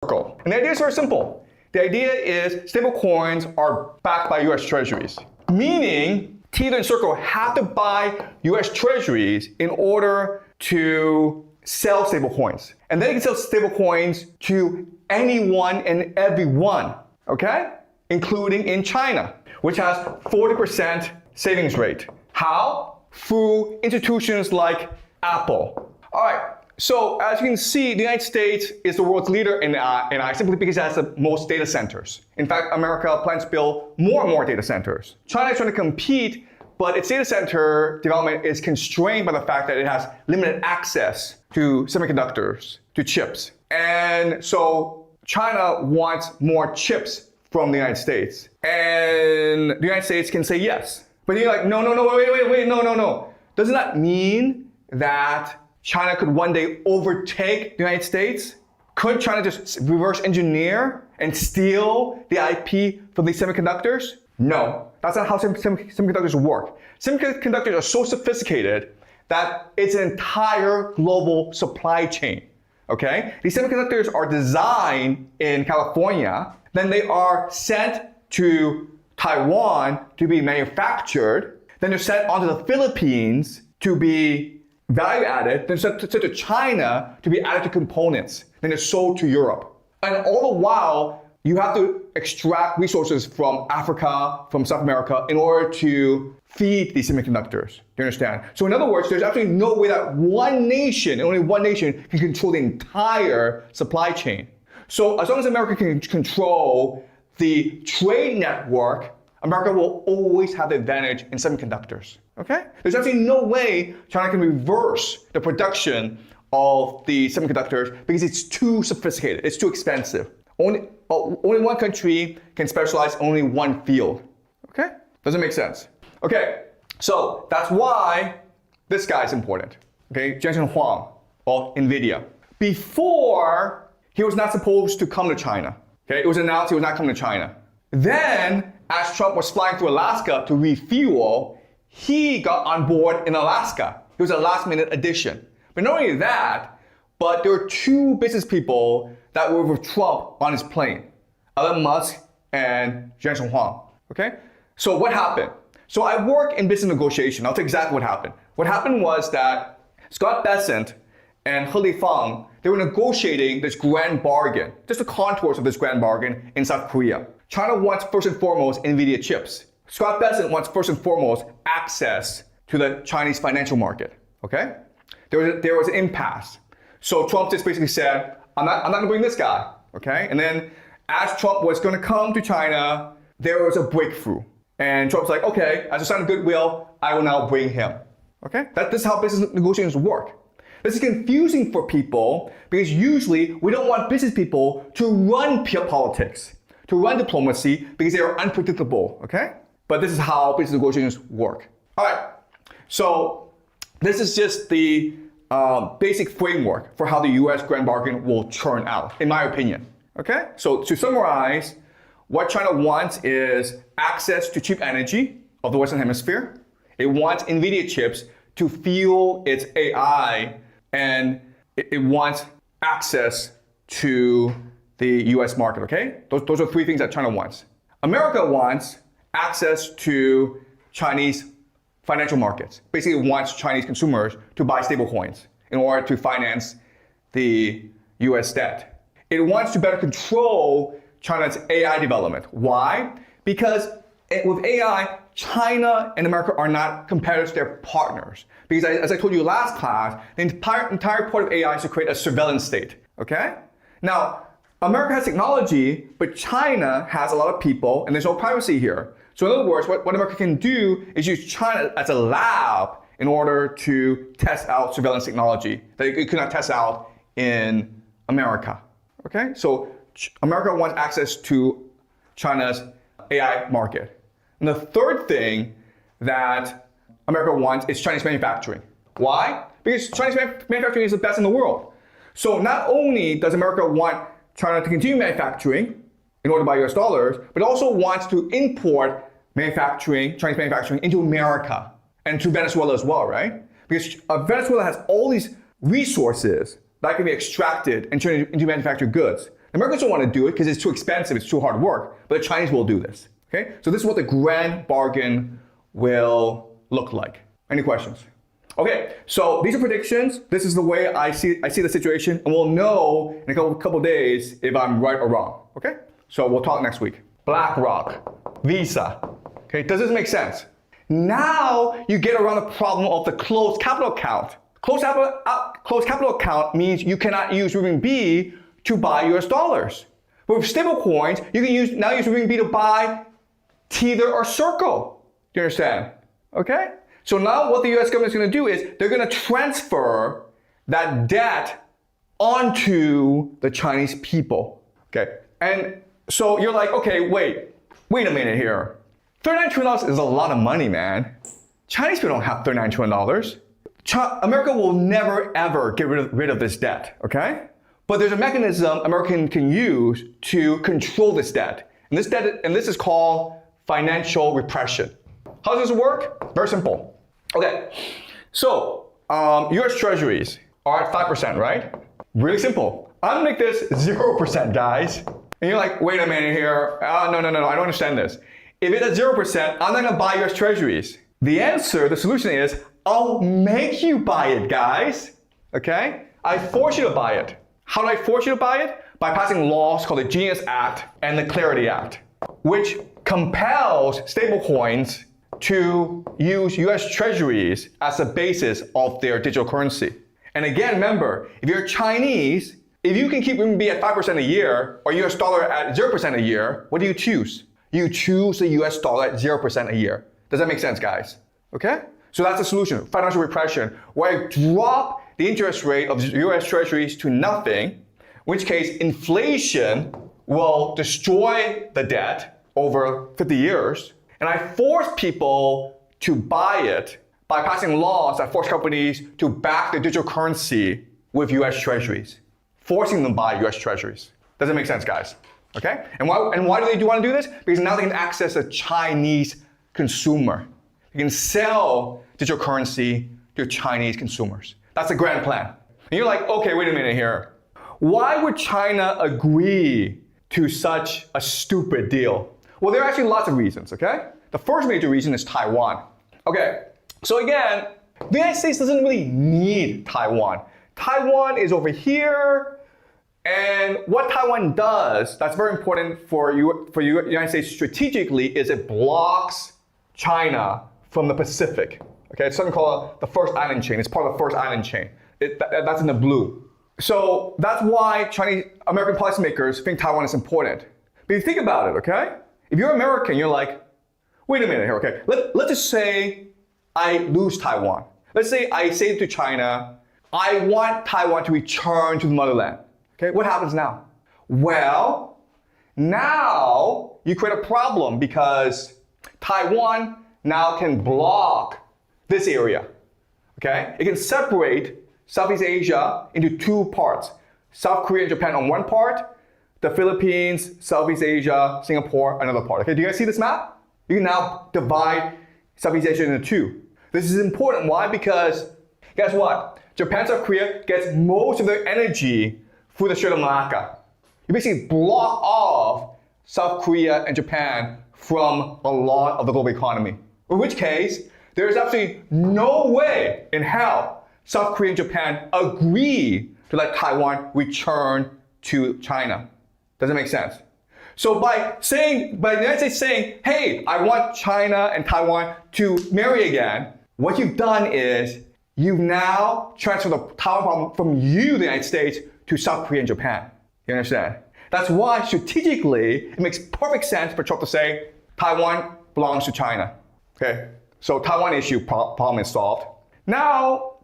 Circle. And the idea is very simple. The idea is stablecoins are backed by US Treasuries, meaning Tether and Circle have to buy US Treasuries in order to sell stablecoins. And then they can sell stablecoins to anyone and everyone, okay? Including in China, which has 40% savings rate. How? Through institutions like Apple. All right, so as you can see, the United States is the world's leader in AI simply because it has the most data centers. In fact, America plans to build more and more data centers. China is trying to compete, but its data center development is constrained by the fact that it has limited access to semiconductors, to chips. And so China wants more chips from the United States. And the United States can say yes. But you're like, no, wait, no. Doesn't that mean that China could one day overtake the United States? Could China just reverse engineer and steal the IP from these semiconductors? No, that's not how semiconductors work. Semiconductors are so sophisticated that it's an entire global supply chain, okay? These semiconductors are designed in California, then they are sent to Taiwan to be manufactured, then they're sent onto the Philippines to be value added, then sent to China to be added to components, then they're sold to Europe. And all the while, you have to extract resources from Africa, from South America, in order to feed these semiconductors. Do you understand? So in other words, there's absolutely no way that one nation, and only one nation, can control the entire supply chain. So as long as America can control the trade network, America will always have the advantage in semiconductors, okay? There's absolutely no way China can reverse the production of the semiconductors because it's too sophisticated, it's too expensive. Only one country can specialize in only one field, okay? Does it make sense? Okay, so that's why this guy is important, okay? Jensen Huang of NVIDIA. Before, he was not supposed to come to China, okay? It was announced he was not coming to China. Then, as Trump was flying through Alaska to refuel, he got on board in Alaska. It was a last-minute addition. But not only that, but there were two business people that were with Trump on his plane, Elon Musk and Jensen Huang, okay? So what happened? So I work in business negotiation. I'll tell you exactly what happened. What happened was that Scott Bessent and He Lifeng, they were negotiating this grand bargain, just the contours of this grand bargain in South Korea. China wants first and foremost NVIDIA chips. Scott Bessent wants first and foremost access to the Chinese financial market, okay? There was an impasse. So Trump just basically said, I'm not gonna bring this guy, okay? And then as Trump was gonna come to China, there was a breakthrough. And Trump's like, okay, as a sign of goodwill, I will now bring him, okay? This is how business negotiations work. This is confusing for people because usually we don't want business people to run politics, to run diplomacy because they are unpredictable, okay? But this is how business negotiations work. All right, so this is just the basic framework for how the US grand bargain will turn out, in my opinion, okay? So to summarize, what China wants is access to cheap energy of the Western Hemisphere. It wants NVIDIA chips to fuel its AI, and it wants access to the US market, okay? Those are three things that China wants. America wants access to Chinese financial markets. Basically, it wants Chinese consumers to buy stable coins in order to finance the US debt. It wants to better control China's AI development. Why? Because with AI, China and America are not competitors, they're partners. Because as I told you last class, the entire point of AI is to create a surveillance state, okay? Now, America has technology, but China has a lot of people, and there's no privacy here. So in other words, what America can do is use China as a lab in order to test out surveillance technology that it could not test out in America, okay? So America wants access to China's AI market. And the third thing that America wants is Chinese manufacturing. Why? Because Chinese manufacturing is the best in the world. So not only does America want China to continue manufacturing in order to buy US dollars, but also wants to import manufacturing, Chinese manufacturing into America and to Venezuela as well, right? Because Venezuela has all these resources that can be extracted and turned into manufactured goods. Americans don't want to do it because it's too expensive, it's too hard work, but the Chinese will do this. Okay? So this is what the grand bargain will look like. Any questions? Okay, so these are predictions. This is the way I see the situation, and we'll know in a couple days if I'm right or wrong. Okay? So we'll talk next week. BlackRock, Visa. Okay, does this make sense? Now you get around the problem of the closed capital account. Closed capital account means you cannot use renminbi to buy US dollars. But with stable coins, you can now use renminbi to buy Tether or Circle. Do you understand? Okay? So now what the US government is going to do is they're going to transfer that debt onto the Chinese people. Okay? And so you're like, okay, wait a minute here. $39 trillion is a lot of money, man. Chinese people don't have $39 trillion. America will never ever get rid of this debt, okay? But there's a mechanism America can use to control this debt. And this is called financial repression. How does this work? Very simple. Okay, so US treasuries are at 5%, right? Really simple. I'm gonna make this 0%, guys. And you're like, wait a minute here. No, I don't understand this. If it's at 0%, I'm not gonna buy US treasuries. The solution is, I'll make you buy it, guys. Okay? I force you to buy it. How do I force you to buy it? By passing laws called the Genius Act and the Clarity Act, which compels stablecoins to use US treasuries as the basis of their digital currency. And again, remember, if you're Chinese, if you can keep renminbi at 5% a year or US dollar at 0% a year, what do you choose? You choose the US dollar at 0% a year. Does that make sense, guys? Okay? So that's the solution, financial repression, where I drop the interest rate of US treasuries to nothing, in which case inflation will destroy the debt over 50 years, and I force people to buy it by passing laws that force companies to back the digital currency with US treasuries, forcing them to buy US treasuries. Does that make sense, guys? Okay? And why do they want to do this? Because now they can access a Chinese consumer. You can sell digital currency to Chinese consumers. That's the grand plan. And you're like, okay, wait a minute here. Why would China agree to such a stupid deal? Well, there are actually lots of reasons, okay? The first major reason is Taiwan. Okay, so again, the United States doesn't really need Taiwan. Taiwan is over here, and what Taiwan does that's very important for the United States strategically is it blocks China from the Pacific. Okay, it's something called the first island chain. It's part of the first island chain. That's in the blue. So that's why American policymakers think Taiwan is important. But you think about it, okay? If you're American, you're like, wait a minute here, okay? Let's just say I lose Taiwan. Let's say I say to China, I want Taiwan to return to the motherland. Okay, what happens now? Well, now you create a problem because Taiwan now can block this area, okay? It can separate Southeast Asia into two parts. South Korea and Japan on one part, the Philippines, Southeast Asia, Singapore, another part. Okay, do you guys see this map? You can now divide Southeast Asia into two. This is important, why? Because guess what? Japan, South Korea gets most of their energy through the Strait of Malacca. You basically block off South Korea and Japan from a lot of the global economy. In which case, there is absolutely no way in hell South Korea and Japan agree to let Taiwan return to China. Does that make sense? So by the United States saying, hey, I want China and Taiwan to marry again, what you've done is you've now transferred the Taiwan problem from you, the United States, to South Korea and Japan. You understand? That's why strategically it makes perfect sense for Trump to say Taiwan belongs to China. Okay, so Taiwan issue problem is solved. Now,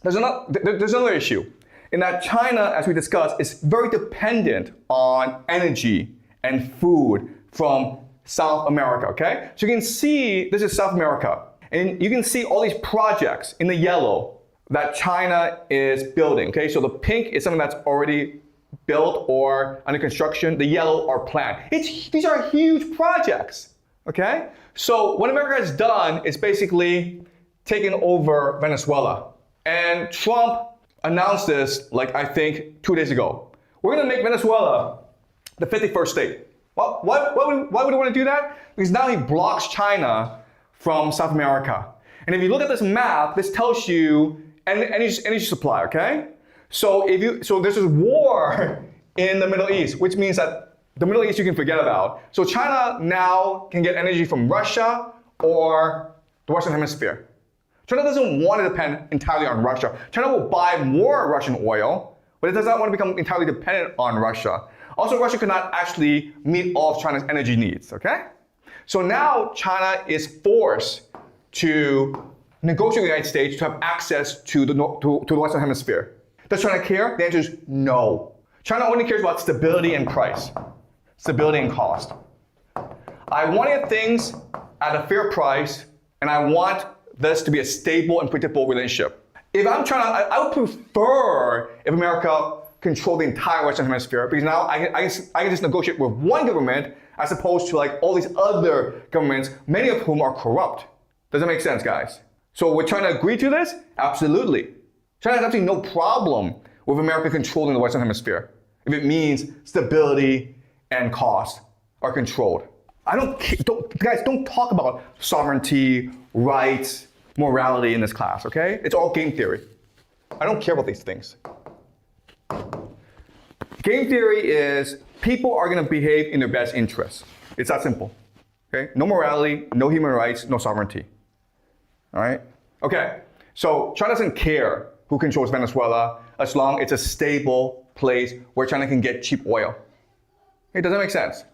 there's another issue in that China, as we discussed, is very dependent on energy and food from South America, okay? So you can see, this is South America, and you can see all these projects in the yellow that China is building, okay? So the pink is something that's already built or under construction. The yellow are planned. These are huge projects, okay? So what America has done is basically taken over Venezuela. And Trump announced this, like I think 2 days ago. We're gonna make Venezuela the 51st state. Well, why would he want to do that? Because now he blocks China from South America. And if you look at this map, this tells you energy supply, okay? So there's this war in the Middle East, which means that the Middle East you can forget about. So China now can get energy from Russia or the Western Hemisphere. China doesn't want to depend entirely on Russia. China will buy more Russian oil, but it does not want to become entirely dependent on Russia. Also, Russia cannot actually meet all of China's energy needs, okay? So now China is forced to negotiate with the United States to have access to the Western Hemisphere. Does China care? The answer is no. China only cares about stability and price, stability and cost. I want to get things at a fair price, and I want this to be a stable and predictable relationship. If I'm China, I would prefer if America controlled the entire Western Hemisphere, because now I can just negotiate with one government as opposed to like all these other governments, many of whom are corrupt. Does that make sense, guys? So we're trying to agree to this? Absolutely. China has absolutely no problem with America controlling the Western Hemisphere if it means stability and cost are controlled. Guys, don't talk about sovereignty, rights, morality in this class, okay? It's all game theory. I don't care about these things. Game theory is people are going to behave in their best interests. It's that simple, okay? No morality, no human rights, no sovereignty, all right? Okay, so China doesn't care who controls Venezuela as long as it's a stable place where China can get cheap oil. Hey, does that make sense?